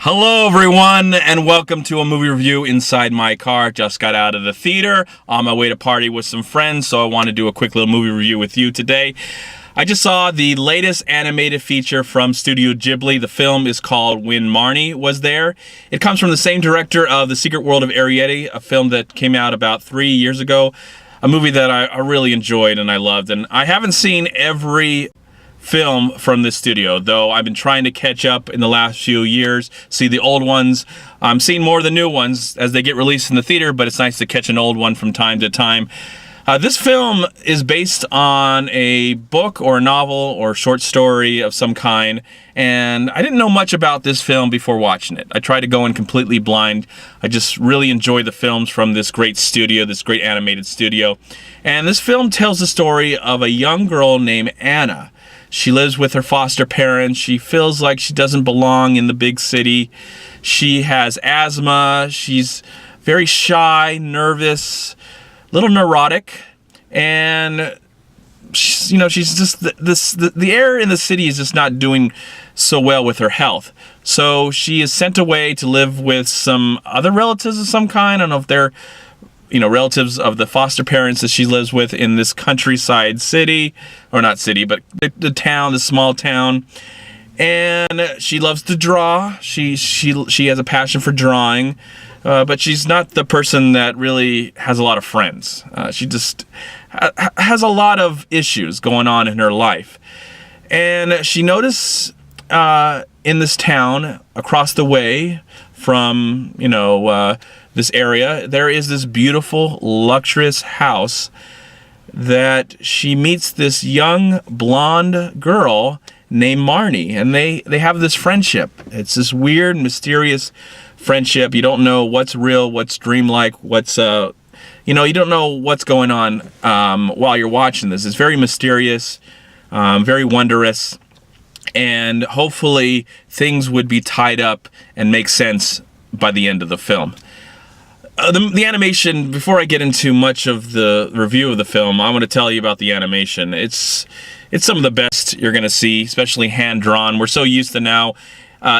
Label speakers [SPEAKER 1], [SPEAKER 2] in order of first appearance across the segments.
[SPEAKER 1] Hello everyone, and welcome to a movie review inside my car. Just got out of the theater, on my way to party with some friends, so I want to do a quick little movie review with you today. I just saw the latest animated feature from Studio Ghibli. The film is called When Marnie Was There. It comes from the same director of The Secret World of Arrietty, a film that came out about 3 years ago. A movie that I really enjoyed and I loved. And I haven't seen every film from this studio, though I've been trying to catch up in the last few years, see the old ones. I'm seeing more of the new ones as they get released in the theater, but it's nice to catch an old one from time to time. This film is based on a book or a novel or short story of some kind, and I didn't know much about this film before watching it. I tried to go in completely blind. I just really enjoy the films from this great studio, this great animated studio. And this film tells the story of a young girl named Anna. She lives with her foster parents. She feels like she doesn't belong in the big city. She has asthma. She's very shy, nervous, a little neurotic, and she's just the air in the city is just not doing so well with her health. So she is sent away to live with some other relatives of some kind. I don't know if they're relatives of the foster parents that she lives with in this countryside city, or not city, but the town, the small town. And she loves to draw. She has a passion for drawing, but she's not the person that really has a lot of friends. She just has a lot of issues going on in her life. And she noticed in this town across the way from, this area, there is this beautiful, luxurious house that she meets this young blonde girl named Marnie, and they have this friendship. It's this weird, mysterious friendship. You don't know what's real, what's dreamlike, what's you don't know what's going on while you're watching this. It's very mysterious, very wondrous, and hopefully things would be tied up and make sense by the end of the film. The animation, before I get into much of the review of the film, I want to tell you about the animation. It's some of the best you're going to see, especially hand-drawn. We're so used to now,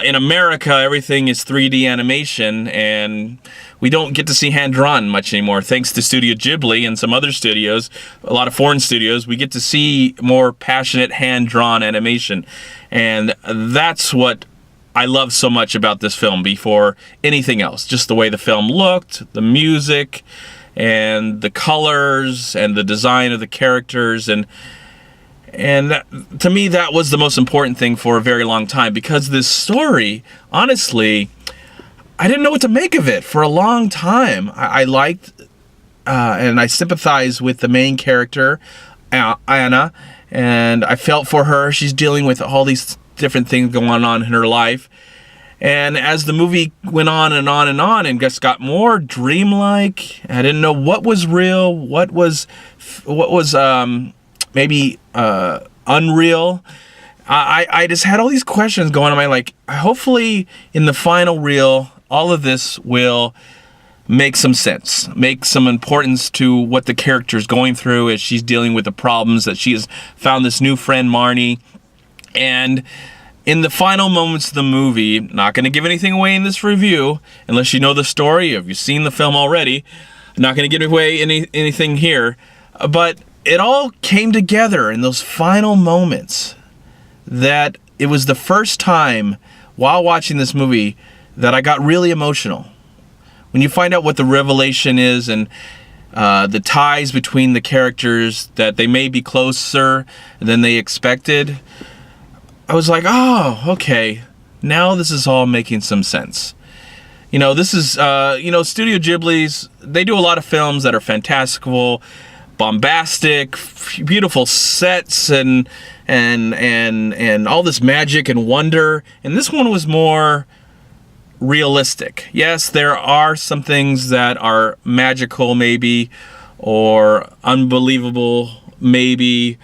[SPEAKER 1] in America, everything is 3D animation, and we don't get to see hand-drawn much anymore. Thanks to Studio Ghibli and some other studios, a lot of foreign studios, we get to see more passionate hand-drawn animation. And that's what I love so much about this film before anything else. Just the way the film looked, the music, and the colors, and the design of the characters, and that, to me, that was the most important thing for a very long time, because this story, honestly, I didn't know what to make of it for a long time. I liked and I sympathized with the main character, Anna, and I felt for her. She's dealing with all these different things going on in her life. And as the movie went on and on and on and just got more dreamlike, I didn't know what was real, what was maybe unreal. I just had all these questions going on. Hopefully in the final reel, all of this will make some sense, make some importance to what the character is going through as she's dealing with the problems that she has found this new friend, Marnie. And in the final moments of the movie, not going to give anything away in this review, unless you know the story, or if you've seen the film already, I'm not going to give away anything here, but it all came together in those final moments that it was the first time while watching this movie that I got really emotional. When you find out what the revelation is and the ties between the characters, that they may be closer than they expected, I was like, oh, okay, now this is all making some sense. This is, Studio Ghibli's, they do a lot of films that are fantastical, bombastic, beautiful sets, and all this magic and wonder. And this one was more realistic. Yes, there are some things that are magical, maybe, or unbelievable, maybe,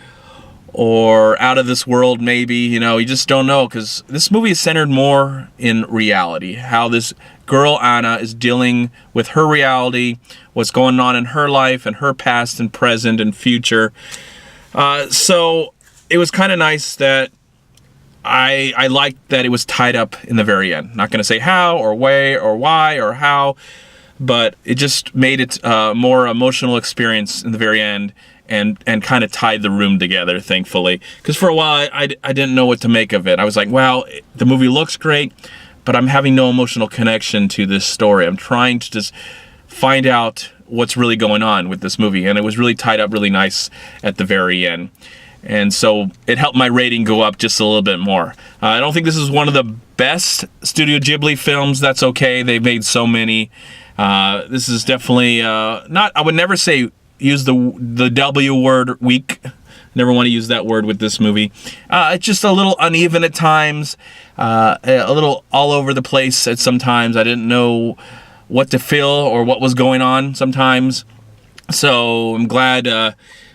[SPEAKER 1] or out of this world, maybe. You just don't know, because this movie is centered more in reality, how this girl Anna is dealing with her reality, what's going on in her life and her past and present and future. So it was kind of nice that I liked that it was tied up in the very end. Not going to say how or where or why or how, but it just made it a more emotional experience in the very end, and kind of tied the room together, thankfully. Because for a while, I didn't know what to make of it. I was like, well, the movie looks great, but I'm having no emotional connection to this story. I'm trying to just find out what's really going on with this movie, and it was really tied up really nice at the very end. And so it helped my rating go up just a little bit more. I don't think this is one of the best Studio Ghibli films. That's okay. They've made so many. This is definitely not, I would never say use the W word, weak. Never want to use that word with this movie. It's just a little uneven at times, a little all over the place at sometimes. I didn't know what to feel or what was going on sometimes. So I'm glad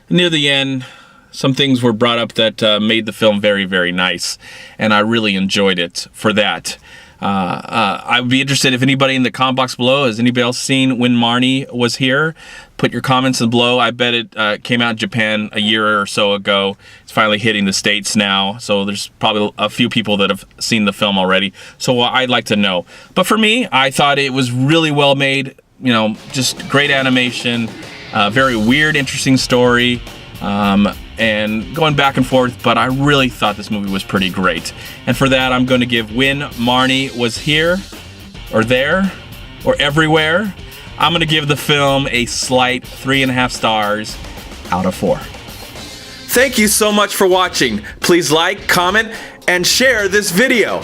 [SPEAKER 1] near the end, some things were brought up that made the film very, very nice, and I really enjoyed it for that. I would be interested if anybody in the comment box below, has anybody else seen When Marnie Was Here? Put your comments in below. I bet it came out in Japan a year or so ago. It's finally hitting the States now, so there's probably a few people that have seen the film already. So I'd like to know. But for me, I thought it was really well made. You know, just great animation, very weird, interesting story. And going back and forth, but I really thought this movie was pretty great. And for that, I'm going to give When Marnie Was Here, or There, or Everywhere, I'm going to give the film a slight 3.5 stars out of 4. Thank you so much for watching. Please like, comment, and share this video.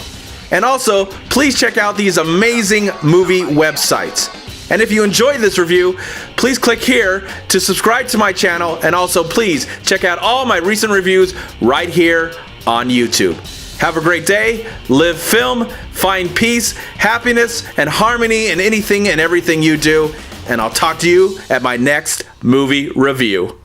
[SPEAKER 1] And also, please check out these amazing movie websites. And if you enjoyed this review, please click here to subscribe to my channel, and also please check out all my recent reviews right here on YouTube. Have a great day, live film, find peace, happiness, and harmony in anything and everything you do, and I'll talk to you at my next movie review.